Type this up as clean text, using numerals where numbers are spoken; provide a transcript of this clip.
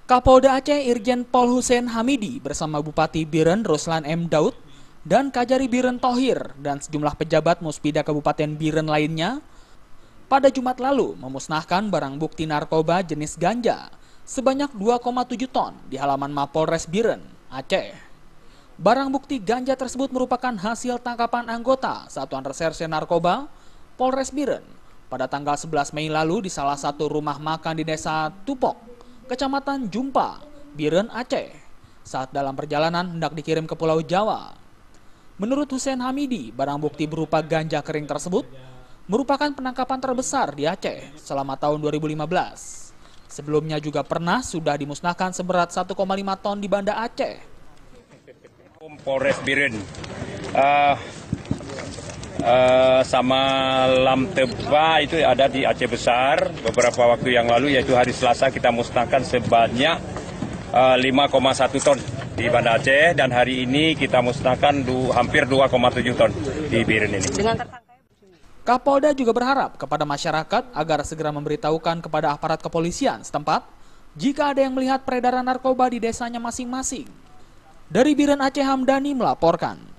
Kapolda Aceh Irjen Pol Hussein Hamidi bersama Bupati Biren Ruslan M. Daud dan Kajari Biren Thohir dan sejumlah pejabat Muspida Kabupaten Biren lainnya pada Jumat lalu memusnahkan barang bukti narkoba jenis ganja sebanyak 2,7 ton di halaman Mapolres Biren, Aceh. Barang bukti ganja tersebut merupakan hasil tangkapan anggota Satuan Reserse Narkoba Polres Biren pada tanggal 11 Mei lalu di salah satu rumah makan di Desa Tupok, Kecamatan Jumpa, Biren, Aceh, saat dalam perjalanan hendak dikirim ke Pulau Jawa. Menurut Hussein Hamidi, barang bukti berupa ganja kering tersebut merupakan penangkapan terbesar di Aceh selama tahun 2015. Sebelumnya juga pernah sudah dimusnahkan seberat 1,5 ton di Banda Aceh. Polres Biren sama Lam Teba itu ada di Aceh Besar beberapa waktu yang lalu, yaitu hari Selasa kita musnahkan sebanyak 5,1 ton di Banda Aceh, dan hari ini kita musnahkan hampir 2,7 ton di Biren ini. Kapolda juga berharap kepada masyarakat agar segera memberitahukan kepada aparat kepolisian setempat jika ada yang melihat peredaran narkoba di desanya masing-masing. Dari Biren Aceh, Hamdani melaporkan.